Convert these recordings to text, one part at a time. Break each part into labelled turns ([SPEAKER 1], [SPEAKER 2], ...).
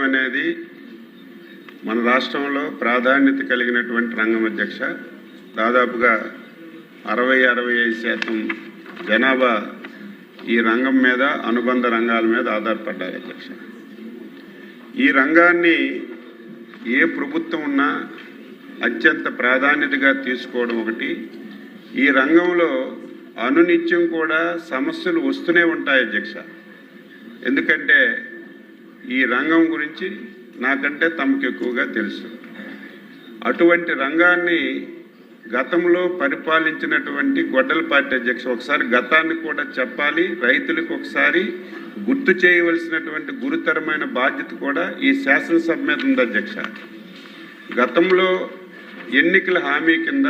[SPEAKER 1] అనేది మన రాష్ట్రంలో ప్రాధాన్యత కలిగినటువంటి రంగం అధ్యక్ష. దాదాపుగా 60-65% జనాభా ఈ రంగం మీద, అనుబంధ రంగాల మీద ఆధారపడ్డారు అధ్యక్ష. ఈ రంగాన్ని ఏ ప్రభుత్వం ఉన్నా అత్యంత ప్రాధాన్యతగా తీసుకోవడం ఒకటి. ఈ రంగంలో అనునిత్యం కూడా సమస్యలు వస్తూనే ఉంటాయి అధ్యక్ష. ఎందుకంటే ఈ రంగం గురించి నాకంటే తమకు ఎక్కువగా తెలుసు. అటువంటి రంగాన్ని గతంలో పరిపాలించినటువంటి గొడ్డలపాటి అధ్యక్ష, ఒకసారి గతాన్ని కూడా చెప్పాలి, రైతులకు ఒకసారి గుర్తు చేయవలసినటువంటి గురుతరమైన బాధ్యత కూడా ఈ శాసనసభ మీద ఉంది అధ్యక్ష. గతంలో ఎన్నికల హామీ కింద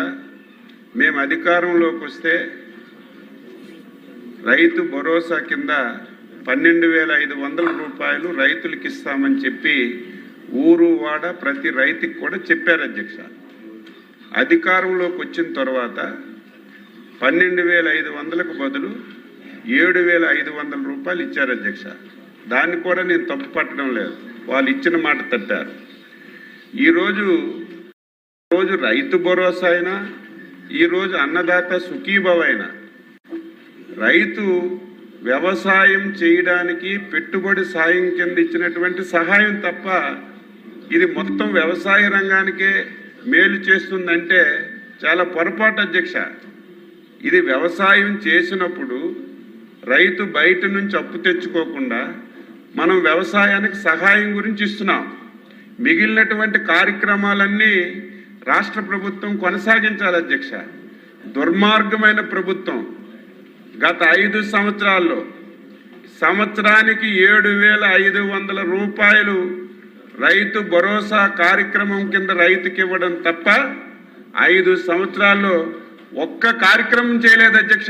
[SPEAKER 1] మేము అధికారంలోకి వస్తే రైతు భరోసా కింద 12,500 రూపాయలు రైతులకు ఇస్తామని చెప్పి ఊరు వాడ ప్రతి రైతుకి కూడా చెప్పారు అధ్యక్ష. అధికారంలోకి వచ్చిన తర్వాత 12,500కు బదులు 7,500 రూపాయలు ఇచ్చారు అధ్యక్ష. దాన్ని కూడా నేను తప్పు పట్టడం లేదు, వాళ్ళు ఇచ్చిన మాట తట్టారు. ఈరోజు రైతు భరోసా అయినా, ఈరోజు అన్నదాత సుఖీభవ అయినా, రైతు వ్యవసాయం చేయడానికి పెట్టుబడి సాయం కింద ఇచ్చినటువంటి సహాయం తప్ప ఇది మొత్తం వ్యవసాయ రంగానికే మేలు చేస్తుందంటే చాలా పొరపాటు అధ్యక్ష. ఇది వ్యవసాయం చేసినప్పుడు రైతు బయట నుంచి అప్పు తెచ్చుకోకుండా మనం వ్యవసాయానికి సహాయం గురించి ఇస్తున్నాం. మిగిలినటువంటి కార్యక్రమాలన్నీ రాష్ట్ర ప్రభుత్వం కొనసాగించాలి అధ్యక్ష. దుర్మార్గమైన ప్రభుత్వం గత 5 సంవత్సరాల్లో సంవత్సరానికి 7,500 రూపాయలు రైతు భరోసా కార్యక్రమం కింద రైతుకి ఇవ్వడం తప్ప 5 సంవత్సరాల్లో ఒక్క కార్యక్రమం చేయలేదు అధ్యక్ష.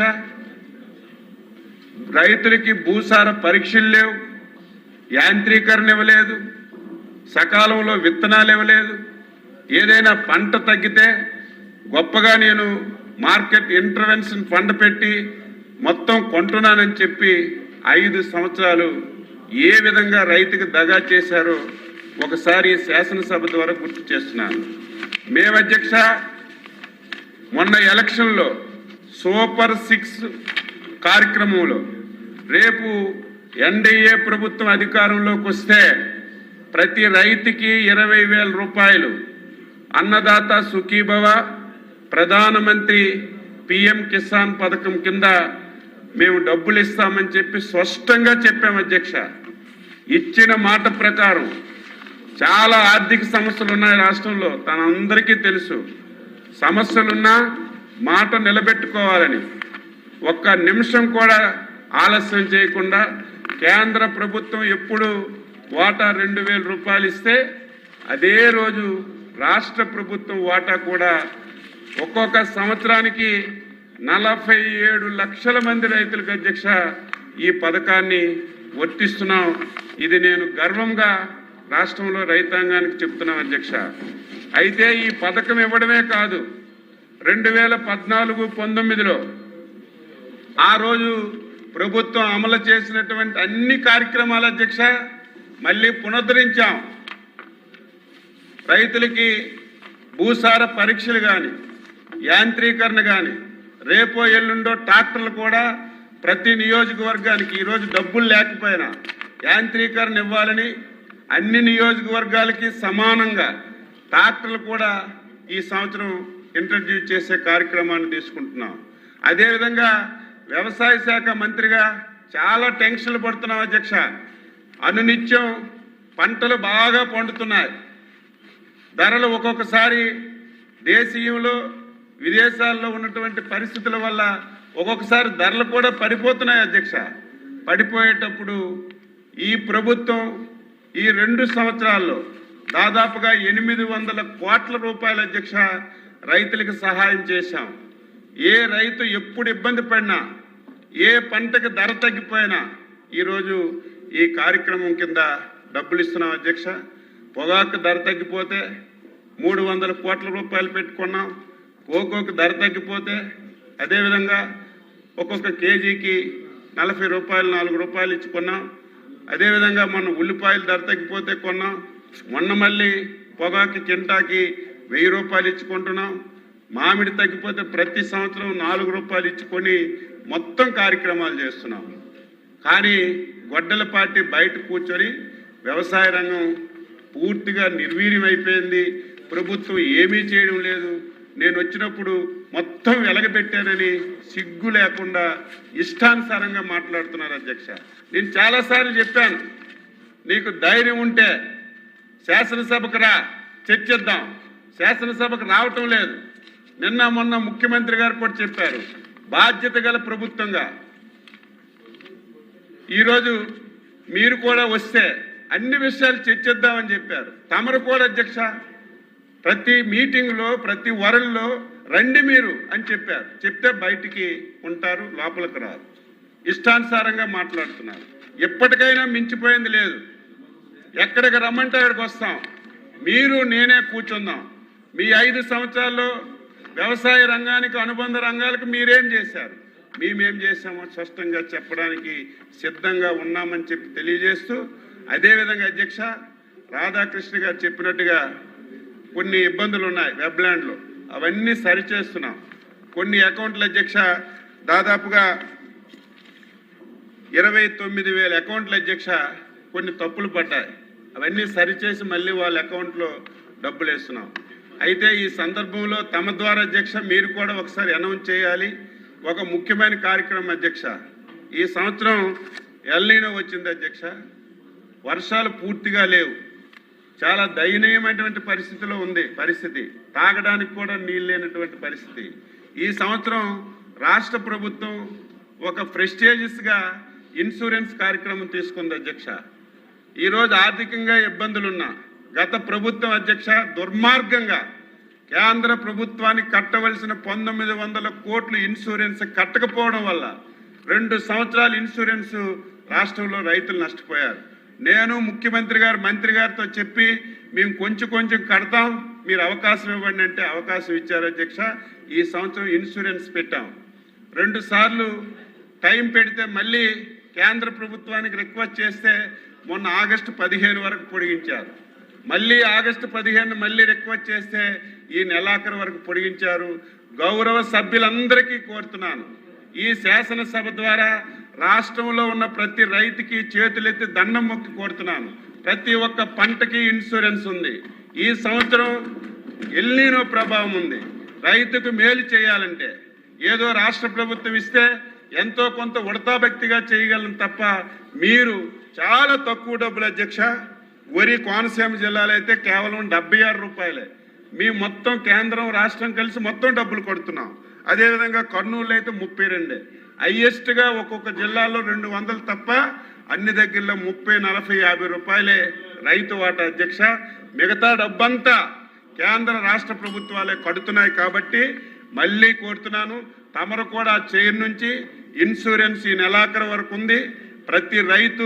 [SPEAKER 1] రైతులకి భూసార పరీక్షలు లేవు, యాంత్రీకరణ ఇవ్వలేదు, సకాలంలో విత్తనాలు ఇవ్వలేదు. ఏదైనా పంట తగ్గితే గొప్పగా నేను మార్కెట్ ఇంటర్వెన్షన్ ఫండ్ పెట్టి మొత్తం కొంటున్నానని చెప్పి 5 సంవత్సరాలు ఏ విధంగా రైతుకు దగా చేశారో ఒకసారి శాసనసభ ద్వారా గుర్తు చేస్తున్నాను. మేము అధ్యక్ష మొన్న ఎలక్షన్లో సూపర్ 6 కార్యక్రమంలో రేపు ఎన్డీఏ ప్రభుత్వం అధికారంలోకి వస్తే ప్రతి రైతుకి 20,000 రూపాయలు అన్నదాత సుఖీభవ, ప్రధానమంత్రి పిఎం కిసాన్ పథకం కింద మేము డబ్బులు ఇస్తామని చెప్పి స్పష్టంగా చెప్పాము అధ్యక్ష. ఇచ్చిన మాట ప్రకారం చాలా ఆర్థిక సమస్యలు ఉన్నాయి రాష్ట్రంలో, తనందరికీ తెలుసు. సమస్యలున్నా మాట నిలబెట్టుకోవాలని ఒక్క నిమిషం కూడా ఆలస్యం చేయకుండా కేంద్ర ప్రభుత్వం ఎప్పుడు వాటా 2,000 రూపాయలు ఇస్తే అదే రోజు రాష్ట్ర ప్రభుత్వం వాటా కూడా ఒక్కొక్క సంవత్సరానికి 47 లక్షల మంది రైతులకు అధ్యక్ష ఈ పథకాన్ని వర్తిస్తున్నాం. ఇది నేను గర్వంగా రాష్ట్రంలో రైతాంగానికి చెప్తున్నాం అధ్యక్ష. అయితే ఈ పథకం ఇవ్వడమే కాదు, 2014-19లో ఆ రోజు ప్రభుత్వం అమలు చేసినటువంటి అన్ని కార్యక్రమాలు అధ్యక్ష మళ్ళీ పునరుద్ధరించాం. రైతులకి భూసార పరీక్షలు కానీ, యాంత్రీకరణ కానీ, రేపో ఎల్లుండో ట్రాక్టర్లు కూడా ప్రతి నియోజకవర్గానికి ఈరోజు డబ్బులు లేకపోయినా యాంత్రీకరణ ఇవ్వాలని అన్ని నియోజకవర్గాలకి సమానంగా ట్రాక్టర్లు కూడా ఈ సంవత్సరం ఇంట్రడ్యూస్ చేసే కార్యక్రమాన్ని తీసుకుంటున్నాం. అదేవిధంగా వ్యవసాయ శాఖ మంత్రిగా చాలా టెన్షన్లు పడుతున్నాం అధ్యక్ష. అనునిత్యం పంటలు బాగా పండుతున్నాయి, ధరలు ఒక్కొక్కసారి దేశీయంలో విదేశాల్లో ఉన్నటువంటి పరిస్థితుల వల్ల ఒక్కొక్కసారి ధరలు కూడా పడిపోతున్నాయి అధ్యక్ష. పడిపోయేటప్పుడు ఈ ప్రభుత్వం ఈ 2 సంవత్సరాల్లో దాదాపుగా 800 కోట్ల రూపాయల అధ్యక్ష రైతులకు సహాయం చేశాం. ఏ రైతు ఎప్పుడు ఇబ్బంది పడినా, ఏ పంటకి ధర తగ్గిపోయినా ఈరోజు ఈ కార్యక్రమం కింద డబ్బులు ఇస్తున్నాం అధ్యక్ష. పొగాకు ధర తగ్గిపోతే 300 కోట్ల రూపాయలు పెట్టుకున్నాం. కోకోకు ధర తగ్గిపోతే అదేవిధంగా ఒక్కొక్క కేజీకి 40 రూపాయలు 4 రూపాయలు ఇచ్చుకున్నాం. అదేవిధంగా మొన్న ఉల్లిపాయలు ధర తగ్గిపోతే కొన్నాం. మొన్న మళ్ళీ పొగాకి కింటాకి 1000 రూపాయలు ఇచ్చుకుంటున్నాం. మామిడి తగ్గిపోతే ప్రతి సంవత్సరం 4 రూపాయలు ఇచ్చుకొని మొత్తం కార్యక్రమాలు చేస్తున్నాం. కానీ గొడ్డల పార్టీ బయట కూర్చొని వ్యవసాయ రంగం పూర్తిగా నిర్వీర్యమైపోయింది, ప్రభుత్వం ఏమీ చేయడం లేదు, నేను వచ్చినప్పుడు మొత్తం వెలగబెట్టానని సిగ్గు లేకుండా ఇష్టానుసారంగా మాట్లాడుతున్నారు అధ్యక్ష. నేను చాలాసార్లు చెప్పాను, నీకు ధైర్యం ఉంటే శాసనసభకు రా, చర్చిద్దాం. శాసనసభకు రావటం లేదు. నిన్న మొన్న ముఖ్యమంత్రి గారు కూడా చెప్పారు, బాధ్యత గల ప్రభుత్వంగా ఈరోజు మీరు కూడా వస్తే అన్ని విషయాలు చర్చిద్దామని చెప్పారు. తమరు కూడా అధ్యక్ష ప్రతి మీటింగ్లో ప్రతి వరల్లో రండి మీరు అని చెప్పారు. చెప్తే బయటికి ఉంటారు, లోపలికి రారు, ఇష్టానుసారంగా మాట్లాడుతున్నారు. ఎప్పటికైనా మించిపోయింది లేదు. ఎక్కడికి రమ్మంటే అక్కడికి వస్తాం. మీరు నేనే కూర్చుందాం. మీ 5 సంవత్సరాల్లో వ్యవసాయ రంగానికి అనుబంధ రంగాలకు మీరేం చేశారు, మేమేం చేశామో స్పష్టంగా చెప్పడానికి సిద్ధంగా ఉన్నామని చెప్పి తెలియజేస్తూ, అదేవిధంగా అధ్యక్ష రాధాకృష్ణ గారు చెప్పినట్టుగా కొన్ని ఇబ్బందులు ఉన్నాయి వెబ్లాండ్లో, అవన్నీ సరిచేస్తున్నాం. కొన్ని అకౌంట్ల అధ్యక్ష దాదాపుగా 29,000 అకౌంట్ల అధ్యక్ష కొన్ని తప్పులు పడ్డాయి. అవన్నీ సరిచేసి మళ్ళీ వాళ్ళ అకౌంట్లో డబ్బులు వేస్తున్నాం. అయితే ఈ సందర్భంలో తమ ద్వారా అధ్యక్ష మీరు కూడా ఒకసారి అనౌన్స్ చేయాలి. ఒక ముఖ్యమైన కార్యక్రమం అధ్యక్ష, ఈ సంవత్సరం ఎల్నినో వచ్చింది అధ్యక్ష. వర్షాలు పూర్తిగా లేవు, చాలా దయనీయమైనటువంటి పరిస్థితిలో ఉంది పరిస్థితి. తాగడానికి కూడా నీళ్ళు లేనటువంటి పరిస్థితి. ఈ సంవత్సరం రాష్ట్ర ప్రభుత్వం ఒక ప్రెస్టేజియస్గా ఇన్సూరెన్స్ కార్యక్రమం తీసుకుంది అధ్యక్ష. ఈరోజు ఆర్థికంగా ఇబ్బందులున్నా గత ప్రభుత్వం అధ్యక్ష దుర్మార్గంగా కేంద్ర ప్రభుత్వానికి కట్టవలసిన 1900 కోట్లు ఇన్సూరెన్స్ కట్టకపోవడం వల్ల 2 సంవత్సరాలు ఇన్సూరెన్స్ రాష్ట్రంలో రైతులు నష్టపోయారు. నేను ముఖ్యమంత్రి గారు మంత్రి గారితో చెప్పి మేము కొంచెం కడతాం, మీరు అవకాశం ఇవ్వండి అంటే అవకాశం ఇచ్చారు అధ్యక్ష. ఈ సంవత్సరం ఇన్సూరెన్స్ పెట్టాం. 2 సార్లు టైం పెడితే మళ్ళీ కేంద్ర ప్రభుత్వానికి రిక్వెస్ట్ చేస్తే మొన్న ఆగస్టు 15 వరకు పొడిగించారు. మళ్ళీ ఆగస్టు 15 మళ్ళీ రిక్వెస్ట్ చేస్తే ఈ నెలాఖరు వరకు పొడిగించారు. గౌరవ సభ్యులందరికీ కోరుతున్నాను, ఈ శాసనసభ ద్వారా రాష్ట్రంలో ఉన్న ప్రతి రైతుకి చేతులెత్తి దండం మొక్కి కోరుతున్నాను, ప్రతి ఒక్క పంటకి ఇన్సూరెన్స్ ఉంది. ఈ సంవత్సరం ఎల్నినో ప్రభావం ఉంది. రైతుకు మేలు చేయాలంటే ఏదో రాష్ట్ర ప్రభుత్వం ఇస్తే ఎంతో కొంత ఉడతాభక్తిగా చేయగలం తప్ప మీరు చాలా తక్కువ డబ్బులు అధ్యక్ష. వరి కోనసీమ జిల్లాలో అయితే కేవలం 76 రూపాయలే. మీ మొత్తం కేంద్రం రాష్ట్రం కలిసి మొత్తం డబ్బులు కొడుతున్నాం. అదేవిధంగా కర్నూలు అయితే 32. హైయెస్ట్గా ఒక్కొక్క జిల్లాలో 200 తప్ప అన్ని దగ్గరలో 30, 40, 50 రూపాయలే రైతు వాటా అధ్యక్ష. మిగతా డబ్బంతా కేంద్ర రాష్ట్ర ప్రభుత్వాలే కడుతున్నాయి. కాబట్టి మళ్ళీ కోరుతున్నాను, తమరు కూడా చైర్ నుంచి ఇన్సూరెన్స్ ఈ నెలాఖరు వరకు ఉంది, ప్రతి రైతు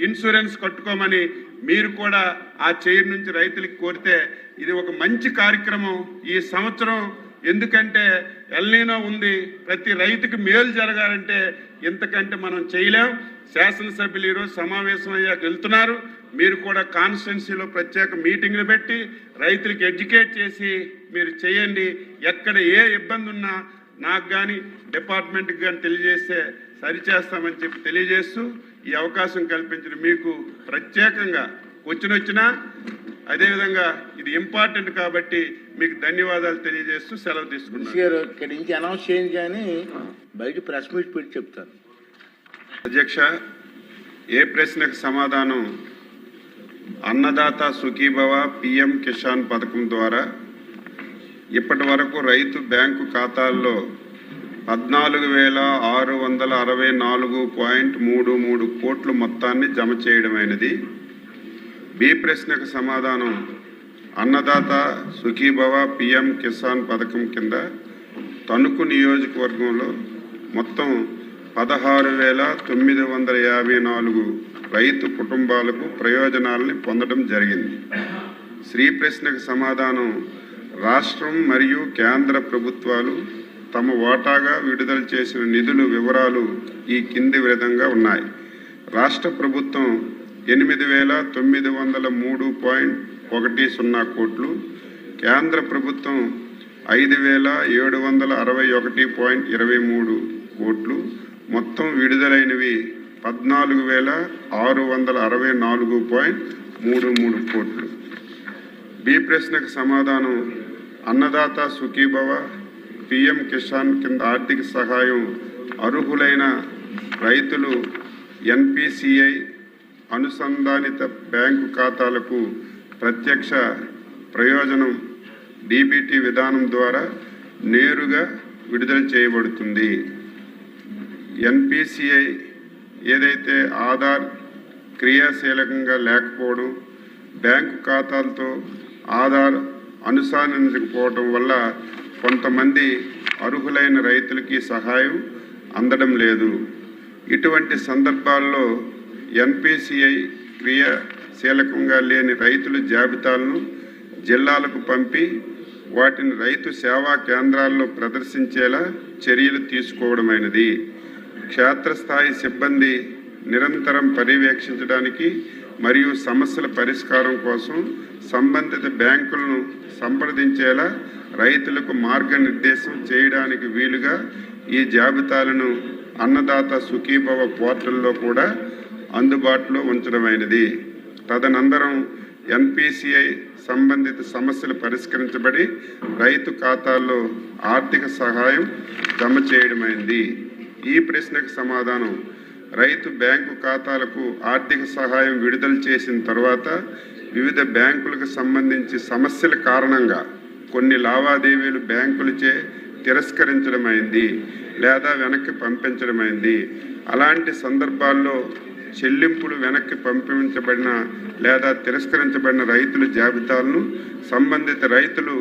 [SPEAKER 1] ఇన్సూరెన్స్ కట్టుకోమని మీరు కూడా ఆ చైర్ నుంచి రైతులకు కోరితే ఇది ఒక మంచి కార్యక్రమం ఈ సంవత్సరం. ఎందుకంటే ఎల్నినో ఉంది, ప్రతి రైతుకి మేలు జరగాలంటే ఇంతకంటే మనం చేయలేం. శాసనసభ్యులు ఈరోజు సమావేశం అయ్యాక వెళ్తున్నారు. మీరు కూడా కాన్స్టిట్యున్సీలో ప్రత్యేక మీటింగ్లు పెట్టి రైతులకు ఎడ్యుకేట్ చేసి మీరు చేయండి. ఎక్కడ ఏ ఇబ్బంది ఉన్నా నాకు కానీ డిపార్ట్మెంట్కి కానీ తెలియజేస్తే సరిచేస్తామని చెప్పి తెలియజేస్తూ ఈ అవకాశం కల్పించిన మీకు ప్రత్యేకంగా వచ్చినా అదేవిధంగా ఇది ఇంపార్టెంట్ కాబట్టి మీకు ధన్యవాదాలు తెలియజేస్తూ సెలవు తీసుకున్నాను.
[SPEAKER 2] ఇక్కడి నుంచి అనౌన్స్ చేయండి కానీ బయట ప్రెస్ మీట్ పెట్టి చెప్తాను.
[SPEAKER 1] అధ్యక్ష, ఏ ప్రశ్నకు సమాధానం అన్నదాత సుఖీభవ PM కిసాన్ పథకం ద్వారా ఇప్పటి వరకు రైతు బ్యాంకు ఖాతాల్లో 14,664.33 కోట్ల మొత్తాన్ని జమ చేయడమైనది. బి ప్రశ్నకు సమాధానం అన్నదాత సుఖీభవ PM కిసాన్ పథకం కింద తణుకు నియోజకవర్గంలో మొత్తం 16,954 రైతు కుటుంబాలకు ప్రయోజనాలని పొందడం జరిగింది. శ్రీ ప్రశ్నకు సమాధానం రాష్ట్రం మరియు కేంద్ర ప్రభుత్వాలు తమ వాటాగా విడుదల చేసిన నిధుల వివరాలు ఈ కింది విధంగా ఉన్నాయి. రాష్ట్ర ప్రభుత్వం 8,903.10 కోట్లు, కేంద్ర ప్రభుత్వం 5,761.23 కోట్లు, మొత్తం విడుదలైనవి 14,664.33 కోట్లు. బి ప్రశ్నకు సమాధానం అన్నదాత సుఖీభవ, పిఎం కిసాన్ కింద ఆర్థిక సహాయం అర్హులైన రైతులు ఎన్పిసిఐ అనుసంధానిత బ్యాంకు ఖాతాలకు ప్రత్యక్ష ప్రయోజనం డీబీటీ విధానం ద్వారా నేరుగా విడుదల చేయబడుతుంది. ఎన్పిసిఐ ఏదైతే ఆధార్ క్రియాశీలకంగా లేకపోవడం, బ్యాంకు ఖాతాలతో ఆధార్ అనుసంధానించకపోవడం వల్ల కొంతమంది అర్హులైన రైతులకి సహాయం అందడం లేదు. ఇటువంటి సందర్భాల్లో ఎన్పిసిఐ క్రియాశీలకంగా లేని రైతుల జాబితాలను జిల్లాలకు పంపి వాటిని రైతు సేవా కేంద్రాల్లో ప్రదర్శించేలా చర్యలు తీసుకోవడమైనది. క్షేత్రస్థాయి సిబ్బంది నిరంతరం పర్యవేక్షించడానికి మరియు సమస్యల పరిష్కారం కోసం సంబంధిత బ్యాంకులను సంప్రదించేలా రైతులకు మార్గనిర్దేశం చేయడానికి వీలుగా ఈ జాబితాలను అన్నదాత సుఖీభవ పోర్టల్లో కూడా అందుబాటులో ఉంచడమైనది. తదనంతరం ఎన్పిసిఐ సంబంధిత సమస్యలు పరిష్కరించబడి రైతు ఖాతాల్లో ఆర్థిక సహాయం జమ చేయడమైంది. ఈ ప్రశ్నకు సమాధానం రైతు బ్యాంకు ఖాతాలకు ఆర్థిక సహాయం విడుదల చేసిన తర్వాత వివిధ బ్యాంకులకు సంబంధించి సమస్యల కారణంగా కొన్ని లావాదేవీలు బ్యాంకులచే తిరస్కరించడమైంది లేదా వెనక్కి పంపించడమైంది. అలాంటి సందర్భాల్లో చెల్లింపులు వెనక్కి పంపించబడిన లేదా తిరస్కరించబడిన రైతుల జాబితాలను సంబంధిత రైతులు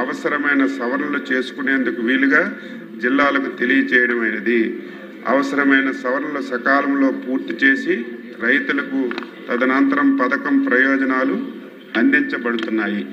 [SPEAKER 1] అవసరమైన సవరణలు చేసుకునేందుకు వీలుగా జిల్లాలకు తెలియచేయడమైనది. అవసరమైన సవరణలు సకాలంలో పూర్తి చేసి రైతులకు తదనంతరం పథకం ప్రయోజనాలు అందించబడుతున్నాయి.